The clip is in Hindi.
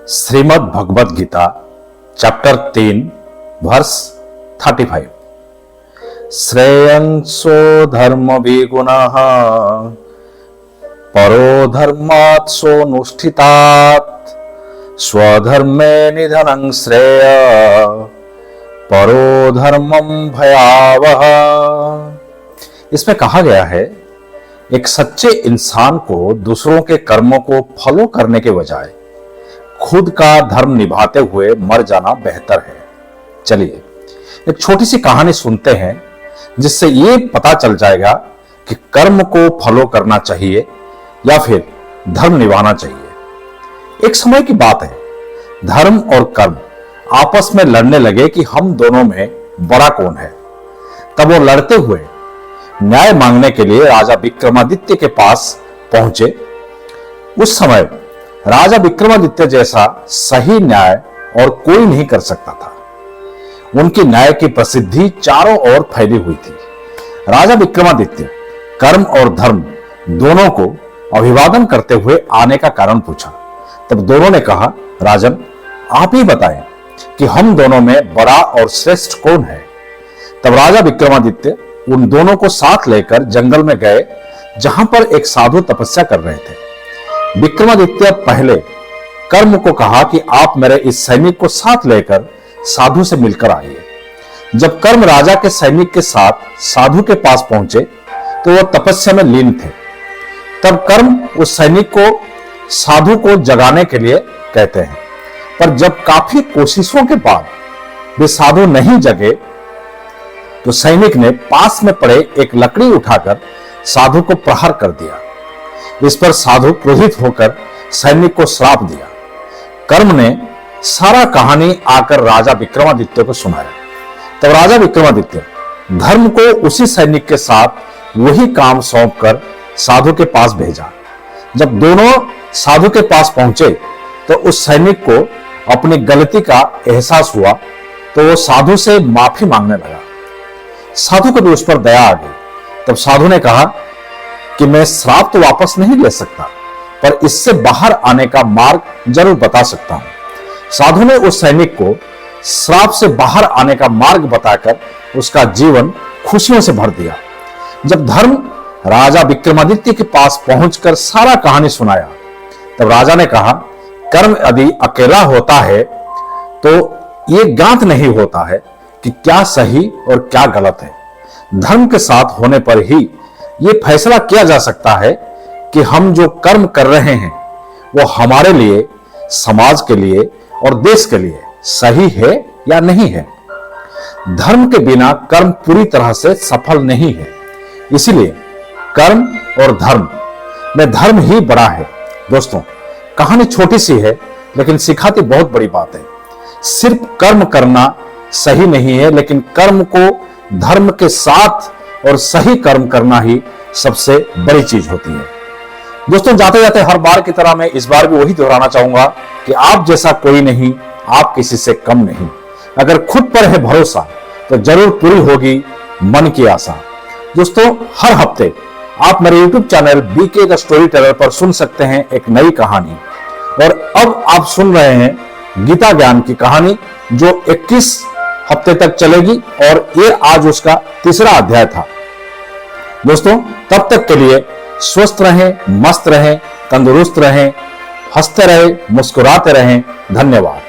Shrimad Bhagavad Gita chapter 3 verse 35। श्रेयंसो धर्म विगुणः परो धर्मात् सोऽनुष्ठितात् स्वधर्मे निधनं श्रेय परो धर्मं भयावह। इसमें कहा गया है, एक सच्चे इंसान को दूसरों के कर्मों को फॉलो करने के बजाय खुद का धर्म निभाते हुए मर जाना बेहतर है। चलिए एक छोटी सी कहानी सुनते हैं जिससे ये पता चल जाएगा कि कर्म को फॉलो करना चाहिए या फिर धर्म निभाना चाहिए। एक समय की बात है, धर्म और कर्म आपस में लड़ने लगे कि हम दोनों में बड़ा कौन है। तब वो लड़ते हुए न्याय मांगने के लिए राजा विक्रमादित्य के पास पहुंचे। उस समय राजा विक्रमादित्य जैसा सही न्याय और कोई नहीं कर सकता था। उनकी न्याय की प्रसिद्धि चारों ओर फैली हुई थी। राजा विक्रमादित्य कर्म और धर्म दोनों को अभिवादन करते हुए आने का कारण पूछा। तब दोनों ने कहा, राजन आप ही बताएं कि हम दोनों में बड़ा और श्रेष्ठ कौन है। तब राजा विक्रमादित्य उन दोनों को साथ लेकर जंगल में गए जहां पर एक साधु तपस्या कर रहे थे। विक्रमादित्य पहले कर्म को कहा कि आप मेरे इस सैनिक को साथ लेकर साधु से मिलकर आइए। जब कर्म राजा के सैनिक के साथ साधु के पास पहुंचे तो वह तपस्या में लीन थे। तब कर्म उस सैनिक को साधु को जगाने के लिए कहते हैं, पर जब काफी कोशिशों के बाद वे साधु नहीं जगे तो सैनिक ने पास में पड़े एक लकड़ी उठाकर साधु को प्रहार कर दिया। इस पर साधु क्रोधित होकर सैनिक को श्राप दिया। कर्म ने सारा कहानी आकर राजा विक्रमादित्य को सुनाया। तब राजा विक्रमादित्य धर्म को उसी सैनिक के साथ वही काम सौंपकर साधु के पास भेजा। जब दोनों साधु के पास पहुंचे तो उस सैनिक को अपनी गलती का एहसास हुआ तो वो साधु से माफी मांगने लगा। साधु को भी उस पर दया आ गई। तब साधु ने कहा कि मैं श्राप तो वापस नहीं ले सकता, पर इससे बाहर आने का मार्ग जरूर बता सकता हूं। साधु ने उस सैनिक को श्राप से बाहर आने का मार्ग बताकर उसका जीवन खुशियों से भर दिया। जब धर्म राजा विक्रमादित्य के पास पहुंचकर सारा कहानी सुनाया तब राजा ने कहा, कर्म यदि अकेला होता है तो ये ज्ञात नहीं होता है कि क्या सही और क्या गलत है। धर्म के साथ होने पर ही ये फैसला किया जा सकता है कि हम जो कर्म कर रहे हैं वो हमारे लिए, समाज के लिए और देश के लिए सही है या नहीं है। धर्म के बिना कर्म पूरी तरह से सफल नहीं है। इसीलिए कर्म और धर्म में धर्म ही बड़ा है। दोस्तों, कहानी छोटी सी है लेकिन सिखाती बहुत बड़ी बात है। सिर्फ कर्म करना सही नहीं है, लेकिन कर्म को धर्म के साथ और सही कर्म करना ही सबसे बड़ी चीज होती है। दोस्तों, जाते जाते हर बार की तरह मैं इस बार भी वही दोहराना चाहूंगा कि आप जैसा कोई नहीं, आप किसी से कम नहीं। अगर खुद पर है भरोसा तो जरूर पूरी होगी मन की आशा। दोस्तों, हर हफ्ते आप मेरे YouTube channel BK the storyteller पर सुन सकते हैं एक नई कहानी। और अब आप सुन रहे हैं गीता ज्ञान की कहानी जो 21 हफ्ते तक चलेगी और ये आज उसका तीसरा अध्याय था। दोस्तों, तब तक के लिए स्वस्थ रहें, मस्त रहें, तंदुरुस्त रहें, हंसते रहें, मुस्कुराते रहें। धन्यवाद।